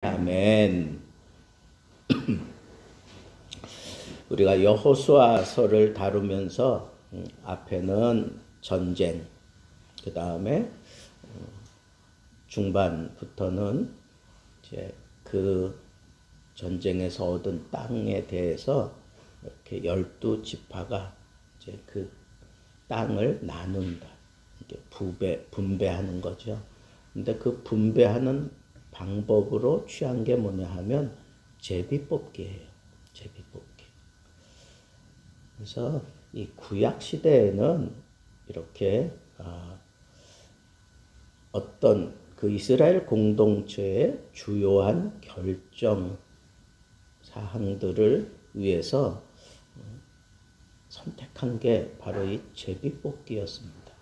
아멘. 우리가 여호수아서를 다루면서 앞에는 전쟁, 그 다음에 중반부터는 이제 그 전쟁에서 얻은 땅에 대해서 이렇게 12지파가 이제 그 땅을 나눈다. 이렇게 분배하는 거죠. 근데 그 분배하는 방법으로 취한 게 뭐냐 하면 제비뽑기예요. 제비뽑기. 그래서 이 구약 시대에는 이렇게 어떤 그 이스라엘 공동체의 주요한 결정 사항들을 위해서 선택한 게 바로 이 제비뽑기였습니다.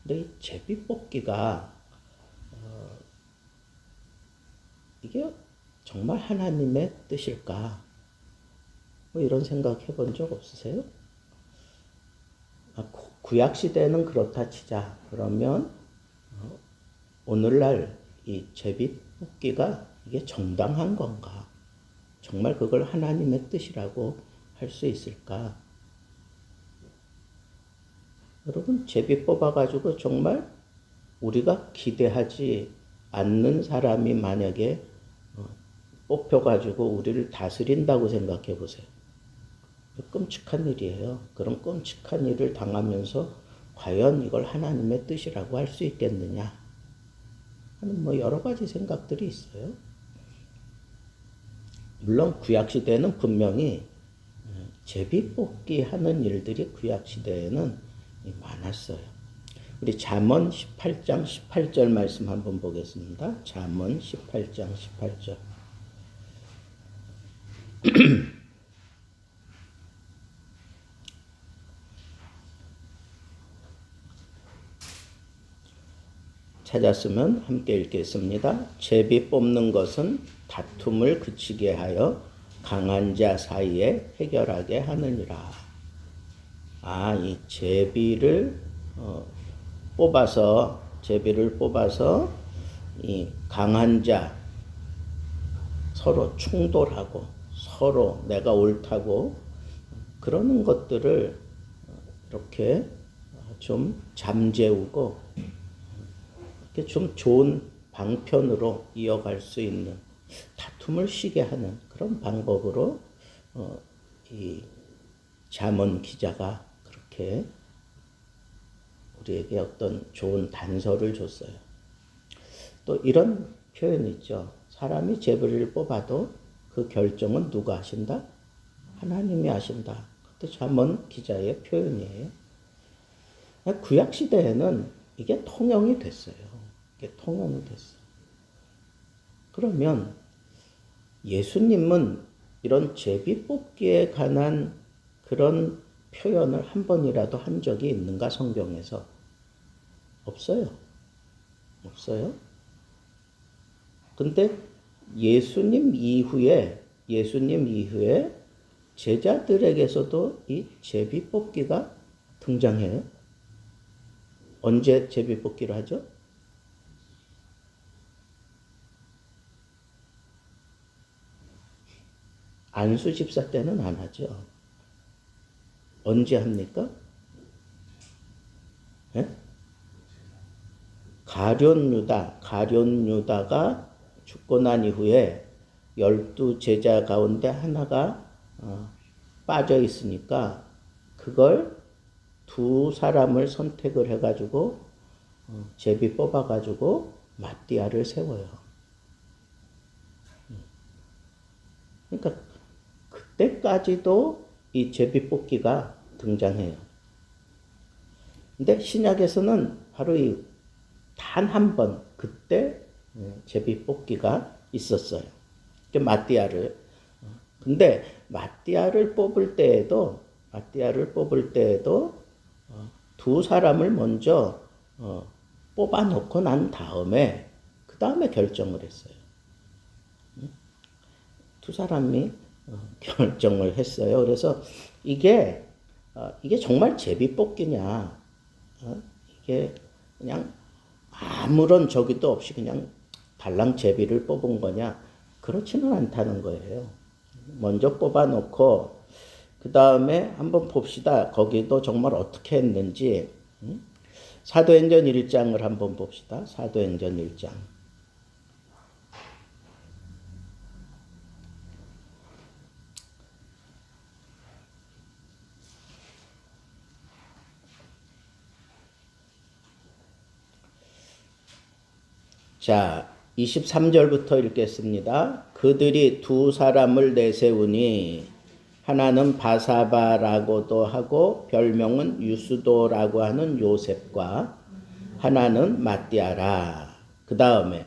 근데 이 제비뽑기가 이게 정말 하나님의 뜻일까? 뭐 이런 생각 해본 적 없으세요? 구약 시대는 그렇다 치자. 그러면 오늘날 이 제비뽑기가 이게 정당한 건가? 정말 그걸 하나님의 뜻이라고 할 수 있을까? 여러분, 제비 뽑아가지고 정말 우리가 기대하지 않는 사람이 만약에 뽑혀가지고 우리를 다스린다고 생각해 보세요. 끔찍한 일이에요. 그런 끔찍한 일을 당하면서 과연 이걸 하나님의 뜻이라고 할 수 있겠느냐 하는 뭐 여러 가지 생각들이 있어요. 물론 구약시대에는 분명히 제비뽑기 하는 일들이 구약시대에는 많았어요. 우리 잠언 18장 18절 말씀 한번 보겠습니다. 잠언 18장 18절. 찾았으면 함께 읽겠습니다. 제비 뽑는 것은 다툼을 그치게 하여 강한 자 사이에 해결하게 하느니라. 이 제비를 뽑아서 이 강한 자 서로 충돌하고 서로 내가 옳다고 그러는 것들을 이렇게 좀 잠재우고 이렇게 좀 좋은 방편으로 이어갈 수 있는 다툼을 쉬게 하는 그런 방법으로 이 잠언 기자가 그렇게 우리에게 어떤 좋은 단서를 줬어요. 또 이런 표현이 있죠. 사람이 제비를 뽑아도 그 결정은 누가 하신다? 하나님이 하신다. 그것도 잠언 기자의 표현이에요. 구약 시대에는 이게 통용이 됐어요. 이게 통용이 됐어요. 그러면 예수님은 이런 제비 뽑기에 관한 그런 표현을 한 번이라도 한 적이 있는가 성경에서? 없어요. 없어요. 근데 예수님 이후에 제자들에게서도 이 제비 뽑기가 등장해요. 언제 제비 뽑기를 하죠? 안수 집사 때는 안 하죠. 언제 합니까? 예? 가룟 유다가 죽고 난 이후에 12제자 가운데 하나가 빠져 있으니까 그걸 두 사람을 선택을 해가지고 제비 뽑아가지고 마띠아를 세워요. 그러니까 그때까지도 이 제비 뽑기가 등장해요. 근데 신약에서는 바로 이 단 한 번 그때 제비 뽑기가 있었어요. 마띠아를. 근데 마띠아를 뽑을 때에도 두 사람을 먼저 뽑아 놓고 난 다음에 그 다음에 결정을 했어요. 두 사람이 결정을 했어요. 그래서 이게 정말 제비 뽑기냐? 이게 그냥 아무런 저기도 없이 그냥 달랑 제비를 뽑은 거냐? 그렇지는 않다는 거예요. 먼저 뽑아놓고 그 다음에 한번 봅시다. 거기도 정말 어떻게 했는지. 사도행전 1장을 한번 봅시다. 사도행전 1장. 자, 23절부터 읽겠습니다. 그들이 두 사람을 내세우니 하나는 바사바라고도 하고 별명은 유스도라고 하는 요셉과 하나는 마띠아라. 그 다음에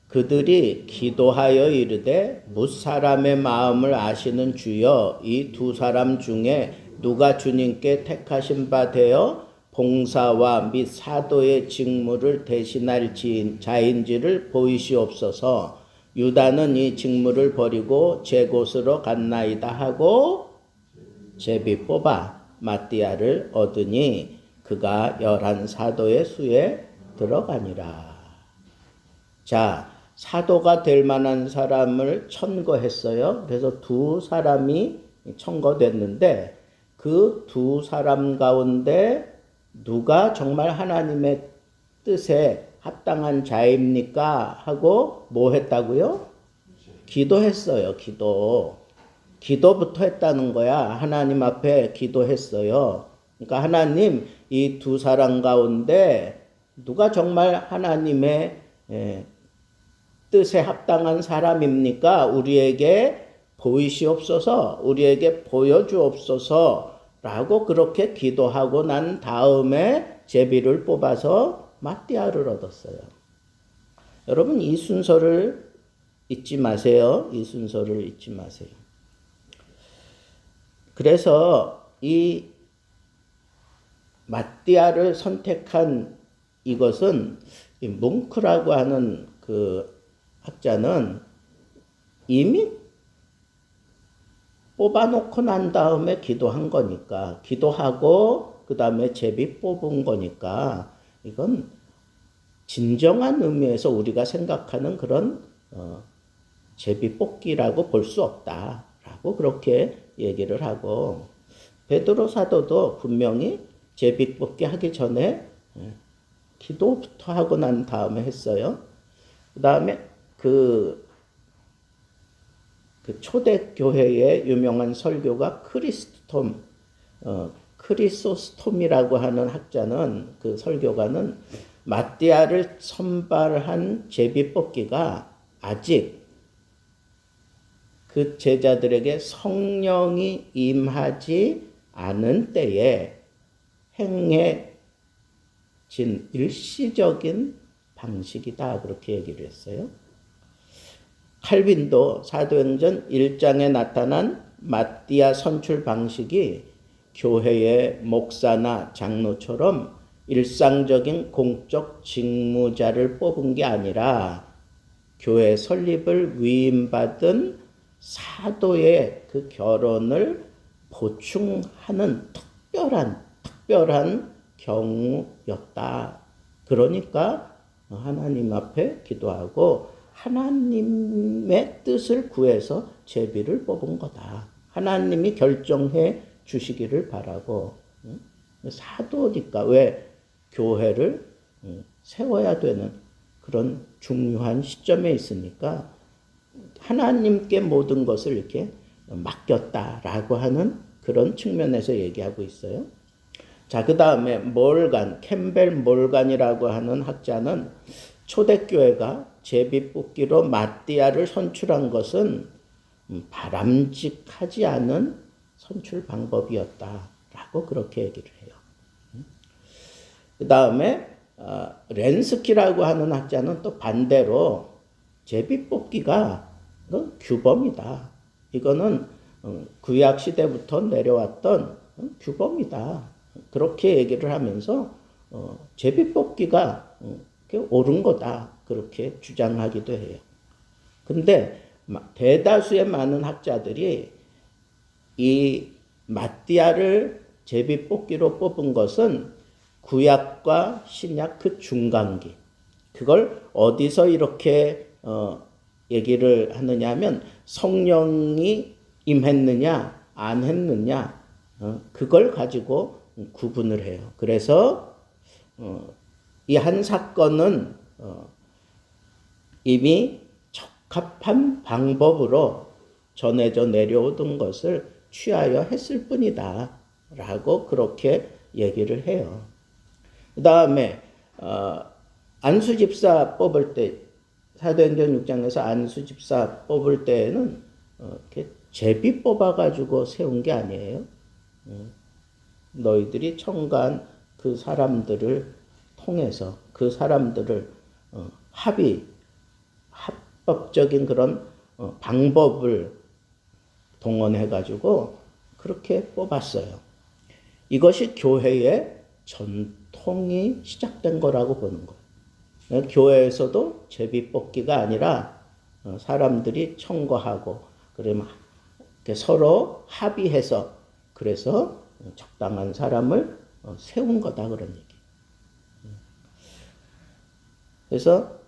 그들이 기도하여 이르되 뭇사람의 마음을 아시는 주여 이 두 사람 중에 누가 주님께 택하신 바 되어 봉사와 및 사도의 직무를 대신할 자인지를 보이시옵소서. 유다는 이 직무를 버리고 제 곳으로 갔나이다 하고 제비 뽑아 마띠아를 얻으니 그가 11사도의 수에 들어가니라. 자, 사도가 될 만한 사람을 천거했어요. 그래서 두 사람이 천거됐는데 그 두 사람 가운데 누가 정말 하나님의 뜻에 합당한 자입니까? 하고 뭐 했다고요? 기도했어요. 기도부터 했다는 거야. 하나님 앞에 기도했어요. 그러니까 하나님 이 두 사람 가운데 누가 정말 하나님의 뜻에 합당한 사람입니까? 우리에게 보이시옵소서, 우리에게 보여주옵소서 라고 그렇게 기도하고 난 다음에 제비를 뽑아서 마띠아를 얻었어요. 여러분 이 순서를 잊지 마세요. 이 순서를 잊지 마세요. 그래서 이 마띠아를 선택한 이것은 이 뭉크라고 하는 그 학자는 이미 뽑아놓고 난 다음에 기도한 거니까, 기도하고 그 다음에 제비 뽑은 거니까 이건 진정한 의미에서 우리가 생각하는 그런 제비 뽑기라고 볼 수 없다라고 그렇게 얘기를 하고, 베드로 사도도 분명히 제비 뽑기 하기 전에 기도부터 하고 난 다음에 했어요. 그 다음에 그 초대교회의 유명한 설교가 크리소스톰이라고 하는 학자는, 그 설교가는 마띠아를 선발한 제비 뽑기가 아직 그 제자들에게 성령이 임하지 않은 때에 행해진 일시적인 방식이다 그렇게 얘기를 했어요. 칼빈도 사도행전 1장에 나타난 마띠아 선출 방식이 교회의 목사나 장로처럼 일상적인 공적 직무자를 뽑은 게 아니라 교회 설립을 위임받은 사도의 그 결혼을 보충하는 특별한 경우였다. 그러니까 하나님 앞에 기도하고 하나님의 뜻을 구해서 제비를 뽑은 거다. 하나님이 결정해 주시기를 바라고. 사도니까 왜 교회를 세워야 되는 그런 중요한 시점에 있으니까 하나님께 모든 것을 이렇게 맡겼다라고 하는 그런 측면에서 얘기하고 있어요. 자, 그 다음에 캠벨 몰간이라고 하는 학자는 초대교회가 제비 뽑기로 마띠아를 선출한 것은 바람직하지 않은 선출 방법이었다라고 그렇게 얘기를 해요. 그 다음에 렌스키라고 하는 학자는 또 반대로 제비 뽑기가 규범이다. 이거는 구약 시대부터 내려왔던 규범이다. 그렇게 얘기를 하면서 제비 뽑기가 옳은 거다. 그렇게 주장하기도 해요. 근데 대다수의 많은 학자들이 이 마띠아를 제비 뽑기로 뽑은 것은 구약과 신약 그 중간기, 그걸 어디서 이렇게 얘기를 하느냐 하면 성령이 임했느냐 안 했느냐 그걸 가지고 구분을 해요. 그래서 이 한 사건은 이미 적합한 방법으로 전해져 내려오던 것을 취하여 했을 뿐이다 라고 그렇게 얘기를 해요. 그 다음에 안수집사 뽑을 때 사도행전 6장에서 안수집사 뽑을 때에는 이렇게 제비 뽑아가지고 세운 게 아니에요. 너희들이 청구한 그 사람들을 통해서 그 사람들을 합법적인 그런 방법을 동원해가지고 그렇게 뽑았어요. 이것이 교회의 전통이 시작된 거라고 보는 거예요. 교회에서도 제비 뽑기가 아니라 사람들이 청구하고 그러면 서로 합의해서 그래서 적당한 사람을 세운 거다 그런 얘기. 그래서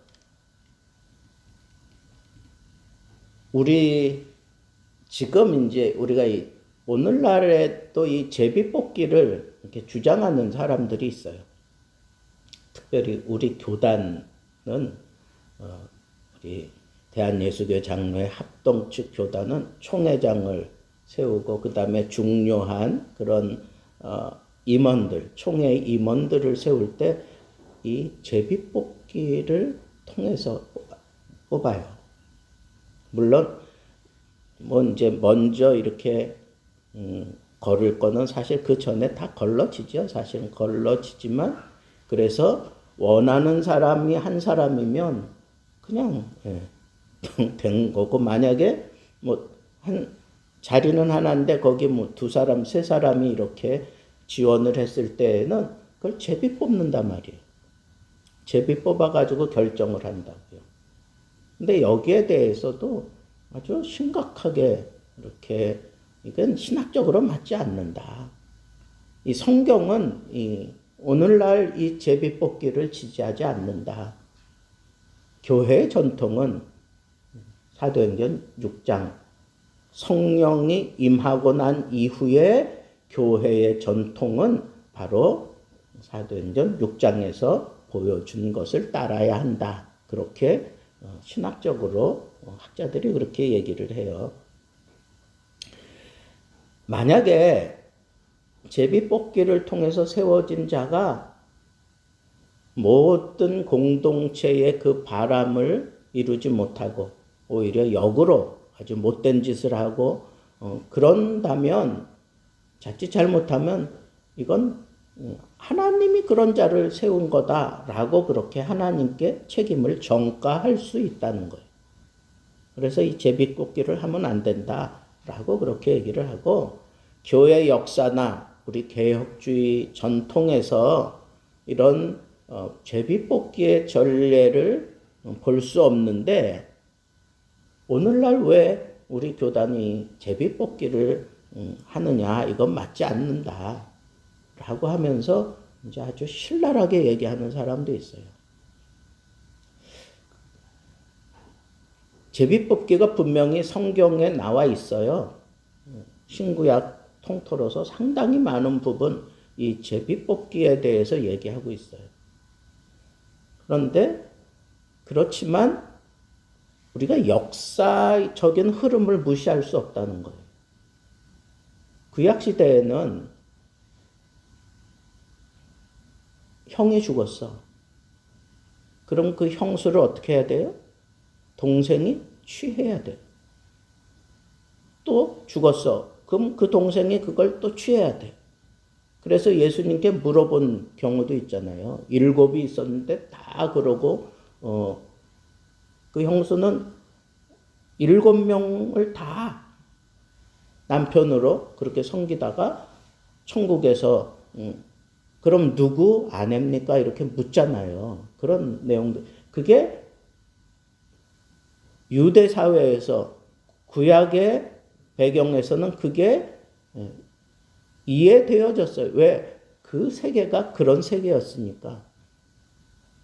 우리 지금 이제 우리가 오늘날에 또 이 제비 뽑기를 이렇게 주장하는 사람들이 있어요. 특별히 우리 교단은 우리 대한예수교 장로회 합동 측 교단은 총회장을 세우고 그 다음에 중요한 그런 임원들, 총회 임원들을 세울 때 이 제비 뽑기를 통해서 뽑아요. 물론 뭐 이제 먼저 이렇게 걸을 거는 사실 그 전에 다 걸러지죠. 사실은 걸러지지만 그래서 원하는 사람이 한 사람이면 그냥 된 거고 만약에 뭐 한 자리는 하나인데 거기 뭐 두 사람 세 사람이 이렇게 지원을 했을 때에는 그걸 제비 뽑는단 말이에요. 제비 뽑아가지고 결정을 한다고요. 근데 여기에 대해서도 아주 심각하게 이렇게 이건 신학적으로 맞지 않는다. 이 성경은 오늘날 이 제비 뽑기를 지지하지 않는다. 교회의 전통은 사도행전 6장 성령이 임하고 난 이후에 교회의 전통은 바로 사도행전 6장에서 보여준 것을 따라야 한다. 그렇게 신학적으로 학자들이 그렇게 얘기를 해요. 만약에 제비 뽑기를 통해서 세워진 자가 모든 공동체의 그 바람을 이루지 못하고 오히려 역으로 아주 못된 짓을 하고 그런다면 자칫 잘못하면 이건 하나님이 그런 자를 세운 거다라고 그렇게 하나님께 책임을 전가할 수 있다는 거예요. 그래서 이 제비 뽑기를 하면 안 된다라고 그렇게 얘기를 하고 교회 역사나 우리 개혁주의 전통에서 이런 제비 뽑기의 전례를 볼 수 없는데 오늘날 왜 우리 교단이 제비 뽑기를 하느냐 이건 맞지 않는다 라고 하면서 이제 아주 신랄하게 얘기하는 사람도 있어요. 제비 뽑기가 분명히 성경에 나와 있어요. 신구약 통틀어서 상당히 많은 부분 이 제비 뽑기에 대해서 얘기하고 있어요. 그런데 그렇지만 우리가 역사적인 흐름을 무시할 수 없다는 거예요. 구약 시대에는 형이 죽었어. 그럼 그 형수를 어떻게 해야 돼요? 동생이 취해야 돼. 또 죽었어. 그럼 그 동생이 그걸 또 취해야 돼. 그래서 예수님께 물어본 경우도 있잖아요. 7이 있었는데 다 그러고 그 형수는 7명을 다 남편으로 그렇게 섬기다가 천국에서 그럼 누구 아내입니까? 이렇게 묻잖아요. 그런 내용들. 그게 유대 사회에서 구약의 배경에서는 그게 이해되어졌어요. 왜? 그 세계가 그런 세계였으니까.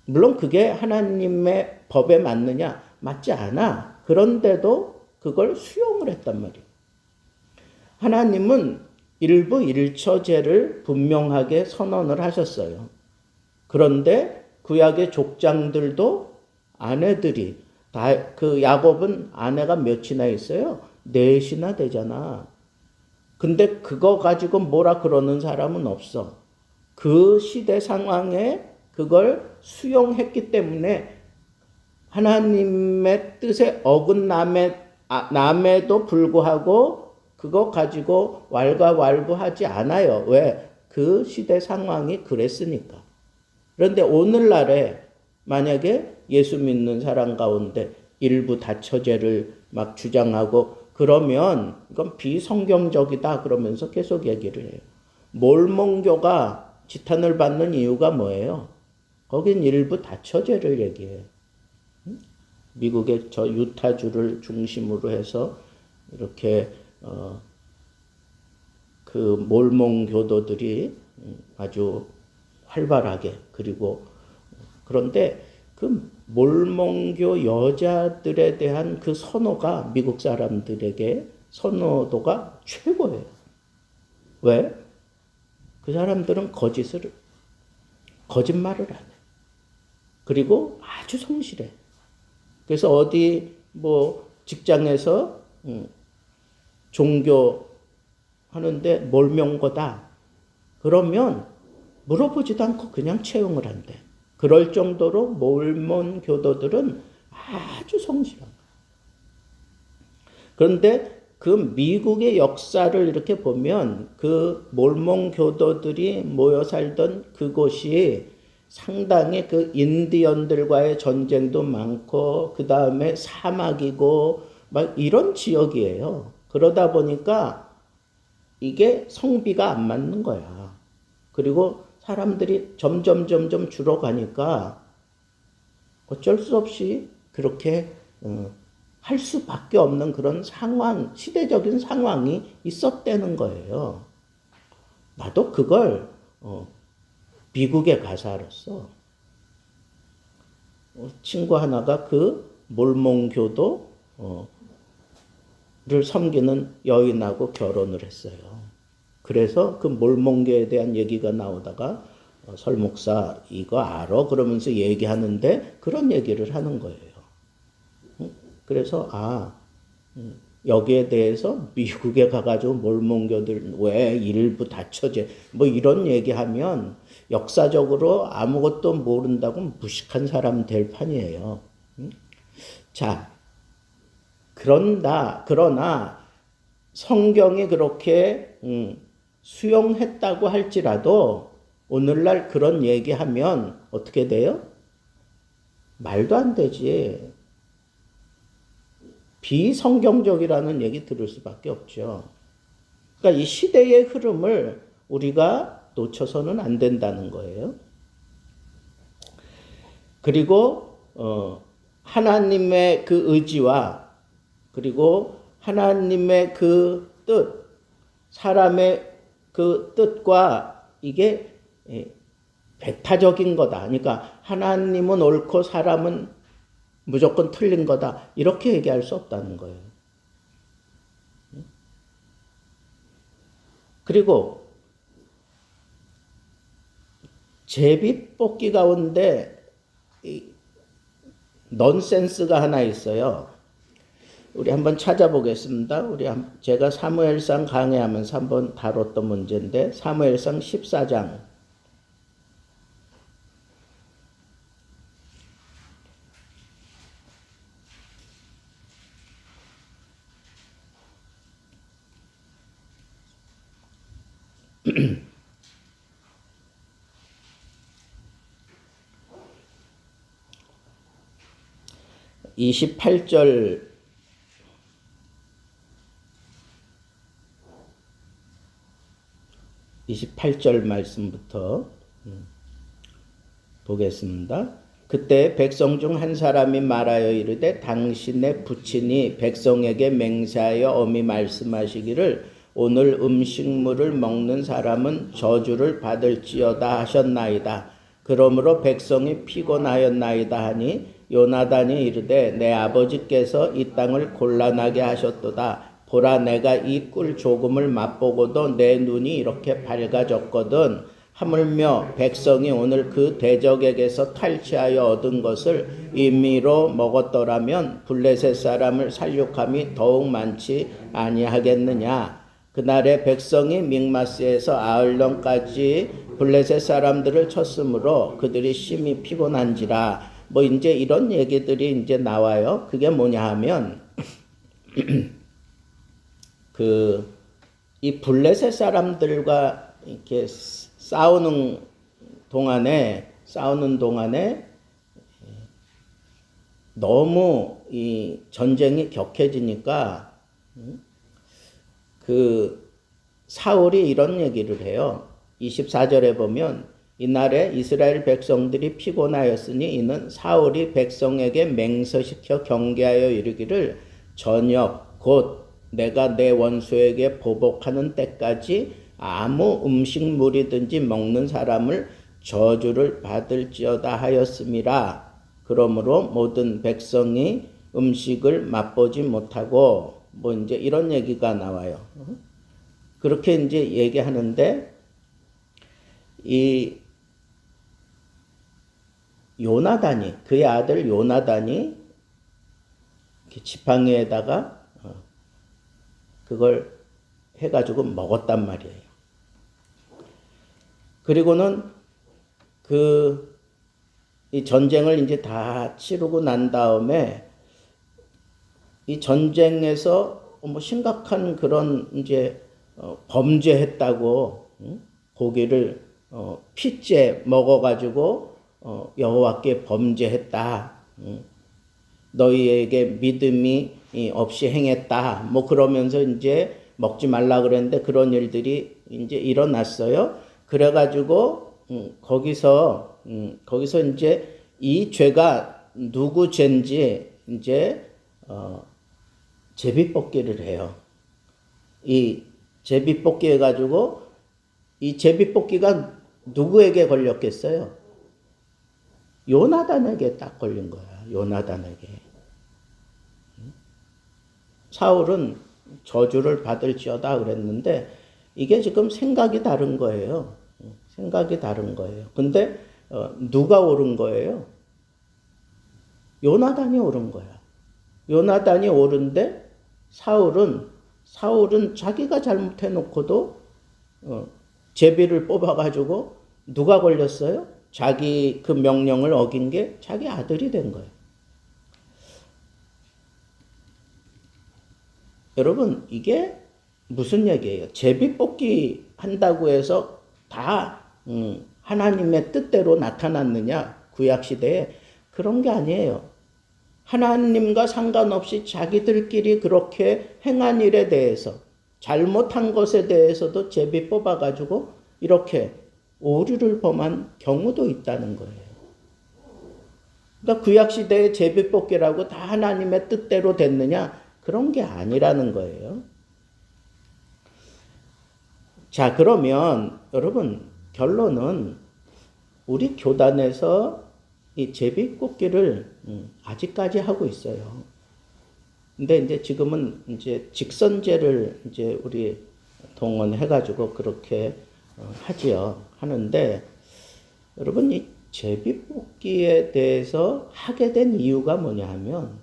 물론 그게 하나님의 법에 맞느냐? 맞지 않아. 그런데도 그걸 수용을 했단 말이에요. 하나님은 일부 일처제를 분명하게 선언을 하셨어요. 그런데 구약의 족장들도 아내들이 그 야곱은 아내가 몇이나 있어요? 넷이나 되잖아. 근데 그거 가지고 뭐라 그러는 사람은 없어. 그 시대 상황에 그걸 수용했기 때문에 하나님의 뜻에 어긋남에도 불구하고 그거 가지고 왈가왈부하지 않아요. 왜? 그 시대 상황이 그랬으니까. 그런데 오늘날에 만약에 예수 믿는 사람 가운데 일부 다처제를 막 주장하고 그러면 이건 비성경적이다 그러면서 계속 얘기를 해요. 몰몬교가 지탄을 받는 이유가 뭐예요? 거긴 일부 다처제를 얘기해요. 미국의 저 유타주를 중심으로 해서 이렇게 그 몰몬교도들이 아주 활발하게 그리고 그런데 그 몰몬교 여자들에 대한 그 선호가 미국 사람들에게 선호도가 최고예요. 왜? 그 사람들은 거짓말을 안 해. 그리고 아주 성실해. 그래서 어디 뭐 직장에서 종교 하는데 몰명거다. 그러면 물어보지도 않고 그냥 채용을 한대. 그럴 정도로 몰몬 교도들은 아주 성실한 거예요. 그런데 그 미국의 역사를 이렇게 보면 그 몰몬 교도들이 모여 살던 그곳이 상당히 그 인디언들과의 전쟁도 많고 그 다음에 사막이고 막 이런 지역이에요. 그러다 보니까 이게 성비가 안 맞는 거야. 그리고 사람들이 점점 줄어가니까 어쩔 수 없이 그렇게 할 수밖에 없는 그런 상황, 시대적인 상황이 있었다는 거예요. 나도 그걸 미국에 가서 알았어. 친구 하나가 그 몰몬교도를 섬기는 여인하고 결혼을 했어요. 그래서 그 몰몬교에 대한 얘기가 나오다가 설 목사 이거 알아? 그러면서 얘기하는데 그런 얘기를 하는 거예요. 그래서 여기에 대해서 미국에 가가지고 몰몬교들 왜 일부 다처제 뭐 이런 얘기하면 역사적으로 아무것도 모른다고 무식한 사람 될 판이에요. 자, 그러나 성경이 그렇게 수용했다고 할지라도 오늘날 그런 얘기하면 어떻게 돼요? 말도 안 되지. 비성경적이라는 얘기 들을 수밖에 없죠. 그러니까 이 시대의 흐름을 우리가 놓쳐서는 안 된다는 거예요. 그리고 하나님의 그 의지와 그리고 하나님의 그 뜻, 사람의 그 뜻과 이게 배타적인 거다. 그러니까 하나님은 옳고 사람은 무조건 틀린 거다. 이렇게 얘기할 수 없다는 거예요. 그리고 제비뽑기 가운데 넌센스가 하나 있어요. 우리 한번 찾아보겠습니다. 제가 사무엘상 강의하면서 한번 다뤘던 문제인데 사무엘상 14장 28절 말씀부터 보겠습니다. 그때 백성 중 한 사람이 말하여 이르되 당신의 부친이 백성에게 맹세하여 엄히 말씀하시기를 오늘 음식물을 먹는 사람은 저주를 받을지어다 하셨나이다. 그러므로 백성이 피곤하였나이다 하니 요나단이 이르되 내 아버지께서 이 땅을 곤란하게 하셨도다. 보라, 내가 이 꿀 조금을 맛보고도 내 눈이 이렇게 밝아졌거든. 하물며 백성이 오늘 그 대적에게서 탈취하여 얻은 것을 임의로 먹었더라면 블레셋 사람을 살육함이 더욱 많지 아니하겠느냐. 그날에 백성이 믹마스에서 아흘론까지 블레셋 사람들을 쳤으므로 그들이 심히 피곤한지라. 뭐 이제 이런 얘기들이 이제 나와요. 그게 뭐냐 하면 이 블레셋 사람들과 이렇게 싸우는 동안에 너무 이 전쟁이 격해지니까 그 사울이 이런 얘기를 해요. 24절에 보면 이날에 이스라엘 백성들이 피곤하였으니 이는 사울이 백성에게 맹서시켜 경계하여 이르기를 저녁 곧 내가 내 원수에게 보복하는 때까지 아무 음식물이든지 먹는 사람을 저주를 받을지어다 하였음이라. 그러므로 모든 백성이 음식을 맛보지 못하고 뭐 이제 이런 얘기가 나와요. 그렇게 이제 얘기하는데 이 요나단이 그의 아들 요나단이 지팡이에다가 그걸 해가지고 먹었단 말이에요. 그리고는 이 전쟁을 이제 다 치르고 난 다음에 이 전쟁에서 뭐 심각한 그런 이제 범죄했다고 고기를 피째 먹어가지고 여호와께 범죄했다. 너희에게 믿음이 없이 행했다. 뭐 그러면서 이제 먹지 말라 그랬는데 그런 일들이 이제 일어났어요. 그래가지고 거기서 이제 이 죄가 누구 죄인지 이제 제비뽑기를 해요. 이 제비뽑기 해가지고 이 제비뽑기가 누구에게 걸렸겠어요? 요나단에게 딱 걸린 거야. 요나단에게. 사울은 저주를 받을지어다 그랬는데 이게 지금 생각이 다른 거예요. 생각이 다른 거예요. 근데 누가 옳은 거예요? 요나단이 옳은 거야. 요나단이 옳은데 사울은 자기가 잘못해놓고도 제비를 뽑아가지고 누가 걸렸어요? 자기 그 명령을 어긴 게 자기 아들이 된 거예요. 여러분 이게 무슨 얘기예요? 제비뽑기 한다고 해서 다 하나님의 뜻대로 나타났느냐? 구약시대에 그런 게 아니에요. 하나님과 상관없이 자기들끼리 그렇게 행한 일에 대해서 잘못한 것에 대해서도 제비 뽑아가지고 이렇게 오류를 범한 경우도 있다는 거예요. 그러니까 구약시대의 제비뽑기라고 다 하나님의 뜻대로 됐느냐? 그런 게 아니라는 거예요. 자, 그러면 여러분 결론은 우리 교단에서 이 제비뽑기를 아직까지 하고 있어요. 근데 이제 지금은 이제 직선제를 이제 우리 동원해가지고 그렇게 하지요. 하는데 여러분 이 제비뽑기에 대해서 하게 된 이유가 뭐냐 하면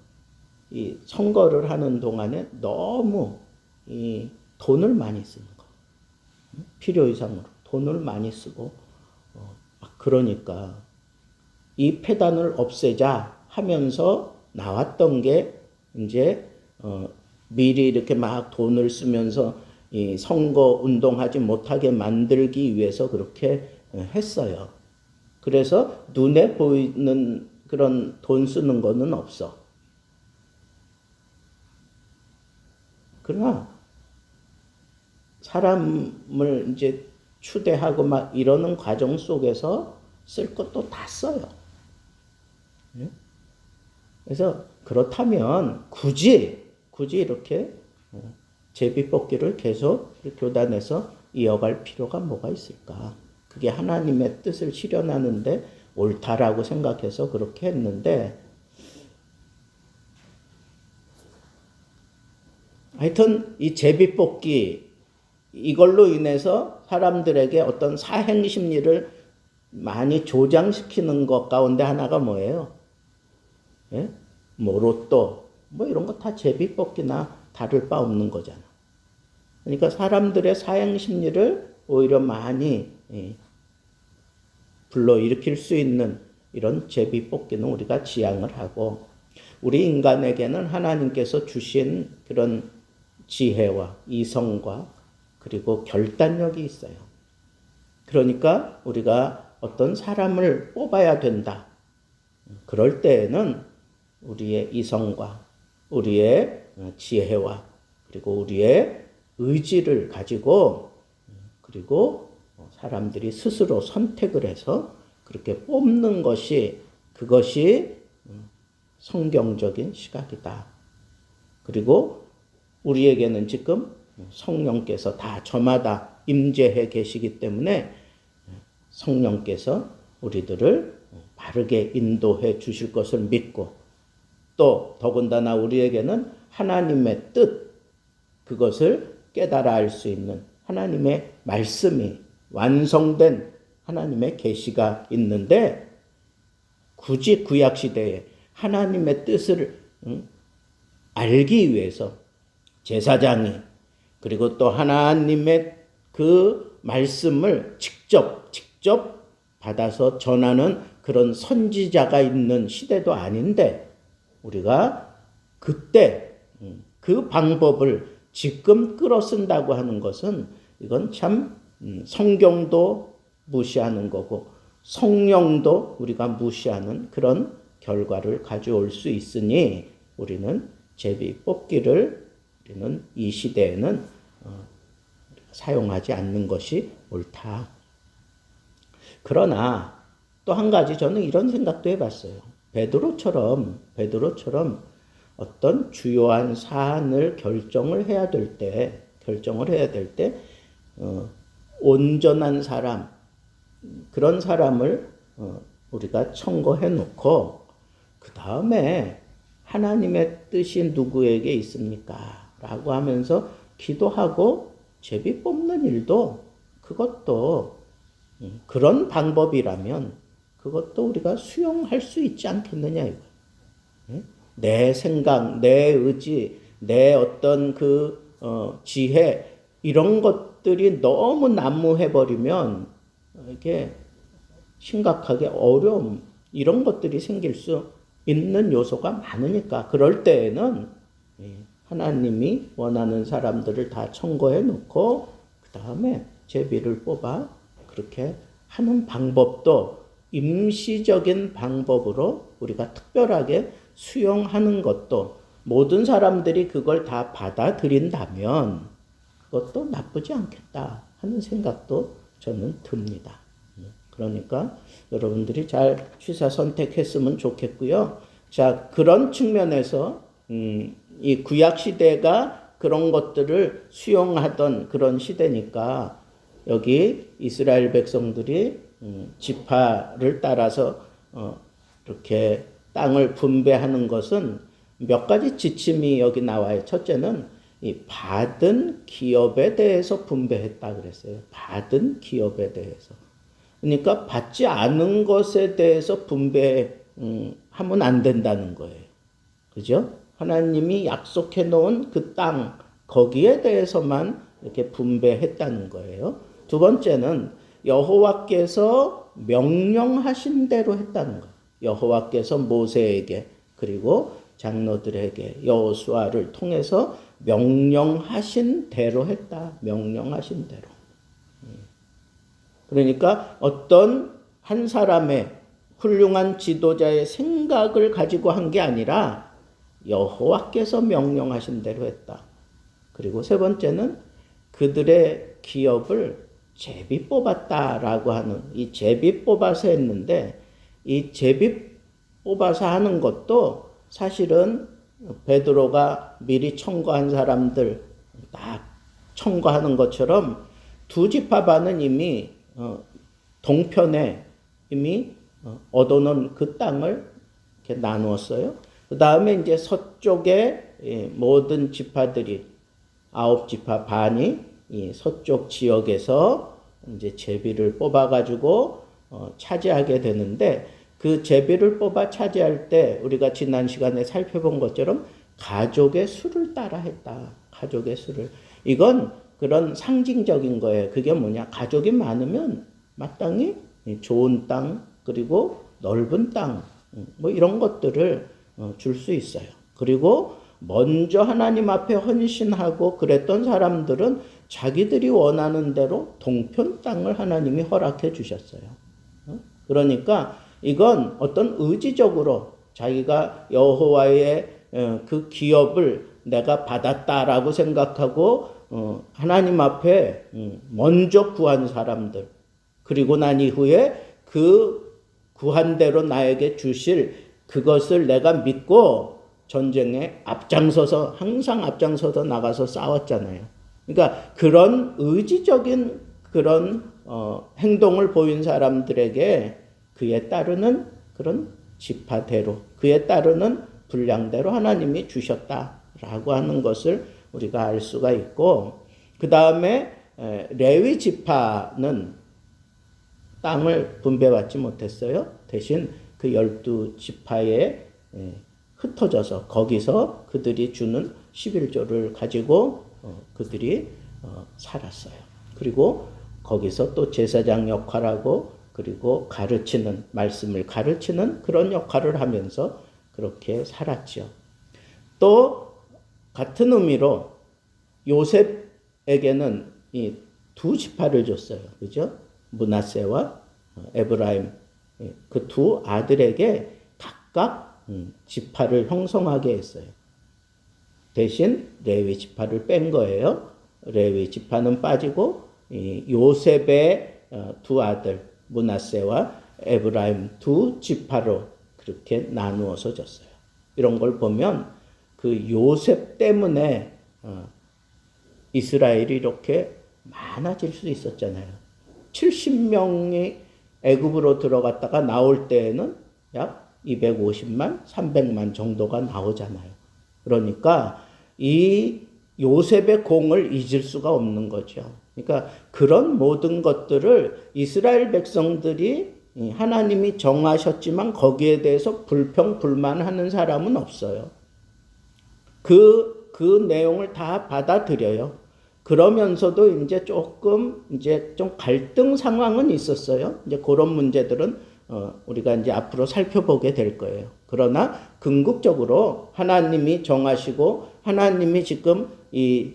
이 선거를 하는 동안에 너무 이 돈을 많이 쓰는 거. 필요 이상으로 돈을 많이 쓰고 그러니까 이 폐단을 없애자 하면서 나왔던 게 이제 미리 이렇게 막 돈을 쓰면서 이 선거 운동하지 못하게 만들기 위해서 그렇게 했어요. 그래서 눈에 보이는 그런 돈 쓰는 거는 없어. 그러나 사람을 이제 추대하고 막 이러는 과정 속에서 쓸 것도 다 써요. 그래서 그렇다면 굳이 이렇게 제비뽑기를 계속 교단에서 이어갈 필요가 뭐가 있을까? 그게 하나님의 뜻을 실현하는데 옳다라고 생각해서 그렇게 했는데 하여튼 이 제비뽑기 이걸로 인해서 사람들에게 어떤 사행 심리를 많이 조장시키는 것 가운데 하나가 뭐예요? 예? 뭐 로또 뭐 이런 거 다 제비뽑기나 다를 바 없는 거잖아. 그러니까 사람들의 사행 심리를 오히려 많이 불러일으킬 수 있는 이런 제비뽑기는 우리가 지양을 하고, 우리 인간에게는 하나님께서 주신 그런 지혜와 이성과 그리고 결단력이 있어요. 그러니까 우리가 어떤 사람을 뽑아야 된다. 그럴 때에는 우리의 이성과 우리의 지혜와 그리고 우리의 의지를 가지고, 그리고 사람들이 스스로 선택을 해서 그렇게 뽑는 것이, 그것이 성경적인 시각이다. 그리고 우리에게는 지금 성령께서 다 저마다 임재해 계시기 때문에 성령께서 우리들을 바르게 인도해 주실 것을 믿고, 또 더군다나 우리에게는 하나님의 뜻, 그것을 깨달아 알 수 있는 하나님의 말씀이 완성된 하나님의 계시가 있는데, 굳이 구약시대에 하나님의 뜻을 알기 위해서 제사장이, 그리고 또 하나님의 그 말씀을 직접 받아서 전하는 그런 선지자가 있는 시대도 아닌데, 우리가 그때 그 방법을 지금 끌어쓴다고 하는 것은, 이건 참 성경도 무시하는 거고 성령도 우리가 무시하는 그런 결과를 가져올 수 있으니, 우리는 제비 뽑기를 우리는 이 시대에는 사용하지 않는 것이 옳다. 그러나 또 한 가지 저는 이런 생각도 해봤어요. 베드로처럼 어떤 주요한 사안을 결정을 해야 될 때 온전한 사람, 그런 사람을 우리가 청거해 놓고, 그 다음에 하나님의 뜻이 누구에게 있습니까? 라고 하면서 기도하고 제비 뽑는 일도, 그것도 그런 방법이라면 그것도 우리가 수용할 수 있지 않겠느냐 이거. 내 생각, 내 의지, 내 어떤 지혜, 이런 것들이 너무 난무해버리면 이게 심각하게 어려움, 이런 것들이 생길 수 있는 요소가 많으니까, 그럴 때에는 하나님이 원하는 사람들을 다 청거해 놓고 그 다음에 제비를 뽑아 그렇게 하는 방법도 임시적인 방법으로 우리가 특별하게 수용하는 것도, 모든 사람들이 그걸 다 받아들인다면 그것도 나쁘지 않겠다 하는 생각도 저는 듭니다. 그러니까 여러분들이 잘 취사 선택했으면 좋겠고요. 자, 그런 측면에서 이 구약 시대가 그런 것들을 수용하던 그런 시대니까, 여기 이스라엘 백성들이 지파를 따라서 이렇게 땅을 분배하는 것은 몇 가지 지침이 여기 나와요. 첫째는 이 받은 기업에 대해서 분배했다 그랬어요. 받은 기업에 대해서. 그러니까 받지 않은 것에 대해서 분배하면 안 된다는 거예요. 그죠? 하나님이 약속해 놓은 그 땅, 거기에 대해서만 이렇게 분배했다는 거예요. 두 번째는 여호와께서 명령하신 대로 했다는 거예요. 여호와께서 모세에게 그리고 장로들에게 여호수아를 통해서 명령하신 대로 했다. 명령하신 대로. 그러니까 어떤 한 사람의 훌륭한 지도자의 생각을 가지고 한 게 아니라 여호와께서 명령하신 대로 했다. 그리고 세 번째는 그들의 기업을 제비 뽑았다라고 하는, 이 제비 뽑아서 했는데, 이 제비 뽑아서 하는 것도 사실은 베드로가 미리 청거한 사람들 딱 청거하는 것처럼 두 지파반은 이미 동편에 이미 얻어놓은 그 땅을 이렇게 나누었어요. 그 다음에 이제 서쪽에 모든 지파들이 9지파 반이 이 서쪽 지역에서 이제 제비를 뽑아가지고 차지하게 되는데, 그 제비를 뽑아 차지할 때 우리가 지난 시간에 살펴본 것처럼 가족의 수를 따라 했다. 가족의 수를. 이건 그런 상징적인 거예요. 그게 뭐냐? 가족이 많으면 마땅히 좋은 땅, 그리고 넓은 땅, 뭐 이런 것들을 줄 수 있어요. 그리고 먼저 하나님 앞에 헌신하고 그랬던 사람들은 자기들이 원하는 대로 동편 땅을 하나님이 허락해 주셨어요. 그러니까 이건 어떤 의지적으로 자기가 여호와의 그 기업을 내가 받았다라고 생각하고 하나님 앞에 먼저 구한 사람들, 그리고 난 이후에 그 구한 대로 나에게 주실 그것을 내가 믿고 전쟁에 앞장서서, 항상 앞장서서 나가서 싸웠잖아요. 그러니까 그런 의지적인 그런 행동을 보인 사람들에게 그에 따르는 그런 지파대로, 그에 따르는 분량대로 하나님이 주셨다라고 하는 것을 우리가 알 수가 있고, 그 다음에 레위 지파는 땅을 분배받지 못했어요. 대신 그 12지파에 흩어져서 거기서 그들이 주는 11조를 가지고 그들이 살았어요. 그리고 거기서 또 제사장 역할하고, 그리고 가르치는, 말씀을 가르치는 그런 역할을 하면서 그렇게 살았죠. 또 같은 의미로 요셉에게는 이 두 지파를 줬어요. 그죠? 므낫세와 에브라임, 그 두 아들에게 각각 지파를 형성하게 했어요. 대신 레위 지파를 뺀 거예요. 레위 지파는 빠지고 요셉의 두 아들 므낫세와 에브라임 두 지파로 그렇게 나누어서 줬어요. 이런 걸 보면 그 요셉 때문에 이스라엘이 이렇게 많아질 수 있었잖아요. 70명이 애굽으로 들어갔다가 나올 때에는 약 250만, 300만 정도가 나오잖아요. 그러니까 이 요셉의 공을 잊을 수가 없는 거죠. 그러니까 그런 모든 것들을 이스라엘 백성들이 하나님이 정하셨지만 거기에 대해서 불평, 불만하는 사람은 없어요. 그 내용을 다 받아들여요. 그러면서도 이제 조금 좀 갈등 상황은 있었어요. 이제 그런 문제들은 우리가 이제 앞으로 살펴보게 될 거예요. 그러나 궁극적으로 하나님이 정하시고 하나님이 지금 이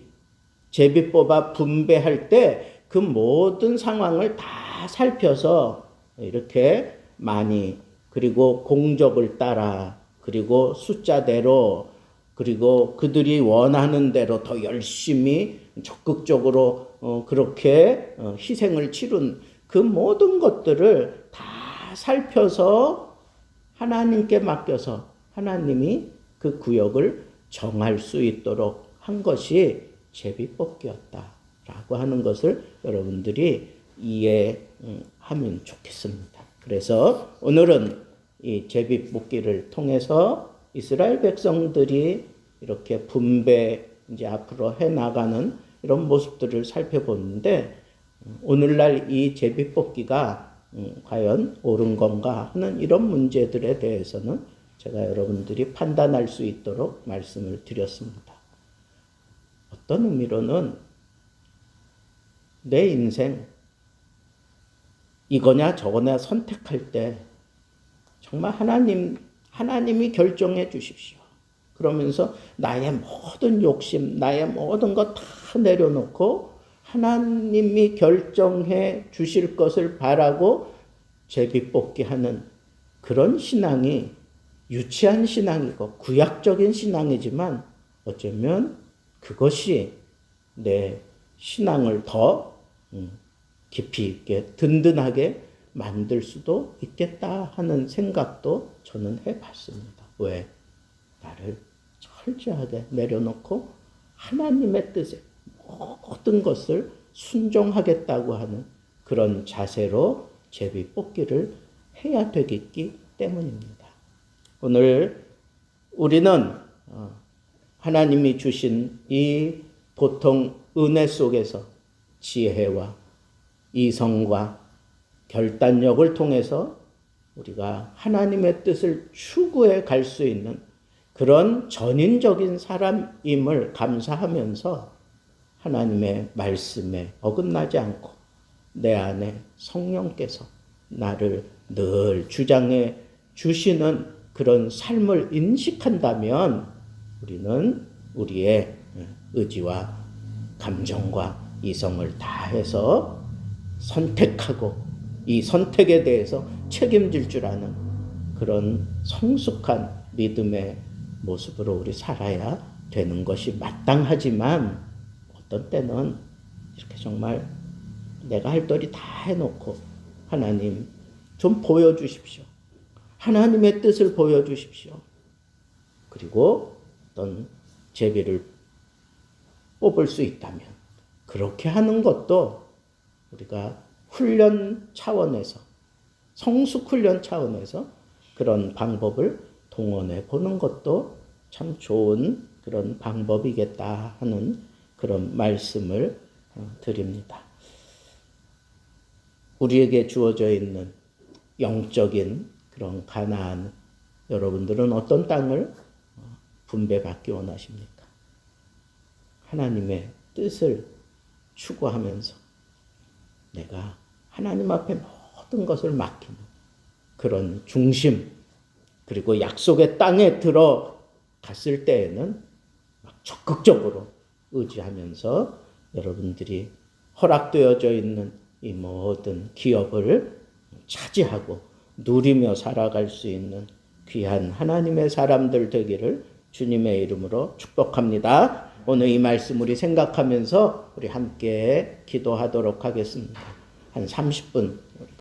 제비 뽑아 분배할 때 그 모든 상황을 다 살펴서 이렇게 많이, 그리고 공적을 따라, 그리고 숫자대로, 그리고 그들이 원하는 대로 더 열심히 적극적으로 그렇게 희생을 치른 그 모든 것들을 다 살펴서 하나님께 맡겨서 하나님이 그 구역을 정할 수 있도록 한 것이 제비뽑기였다라고 하는 것을 여러분들이 이해하면 좋겠습니다. 그래서 오늘은 이 제비뽑기를 통해서 이스라엘 백성들이 이렇게 분배 이제 앞으로 해 나가는 이런 모습들을 살펴보는데, 오늘날 이 제비뽑기가 과연 옳은 건가 하는 이런 문제들에 대해서는 제가 여러분들이 판단할 수 있도록 말씀을 드렸습니다. 어떤 의미로는 내 인생 이거냐 저거냐 선택할 때 정말 하나님이 결정해 주십시오. 그러면서 나의 모든 욕심, 나의 모든 것 다 내려놓고 하나님이 결정해 주실 것을 바라고 제비뽑기 하는 그런 신앙이 유치한 신앙이고 구약적인 신앙이지만 어쩌면 그것이 내 신앙을 더 깊이 있게 든든하게 만들 수도 있겠다 하는 생각도 저는 해봤습니다. 왜? 나를 철저하게 내려놓고 하나님의 뜻에 모든 것을 순종하겠다고 하는 그런 자세로 제비뽑기를 해야 되겠기 때문입니다. 오늘 우리는 하나님이 주신 이 보통 은혜 속에서 지혜와 이성과 결단력을 통해서 우리가 하나님의 뜻을 추구해 갈 수 있는 그런 전인적인 사람임을 감사하면서 하나님의 말씀에 어긋나지 않고 내 안에 성령께서 나를 늘 주장해 주시는 그런 삶을 인식한다면 우리는 우리의 의지와 감정과 이성을 다해서 선택하고 이 선택에 대해서 책임질 줄 아는 그런 성숙한 믿음의 모습으로 우리 살아야 되는 것이 마땅하지만 어떤 때는 이렇게 정말 내가 할 도리 다 해놓고 하나님 좀 보여주십시오. 하나님의 뜻을 보여주십시오. 그리고 어떤 제비를 뽑을 수 있다면 그렇게 하는 것도 우리가 훈련 차원에서 성숙 훈련 차원에서 그런 방법을 동원해 보는 것도 참 좋은 그런 방법이겠다 하는 그런 말씀을 드립니다. 우리에게 주어져 있는 영적인 그런 가나안, 여러분들은 어떤 땅을 분배받기 원하십니까? 하나님의 뜻을 추구하면서 내가 하나님 앞에 모든 것을 맡기는 그런 중심, 그리고 약속의 땅에 들어갔을 때에는 막 적극적으로 의지하면서 여러분들이 허락되어져 있는 이 모든 기업을 차지하고 누리며 살아갈 수 있는 귀한 하나님의 사람들 되기를 주님의 이름으로 축복합니다. 오늘 이 말씀 우리 생각하면서 우리 함께 기도하도록 하겠습니다. 한 30분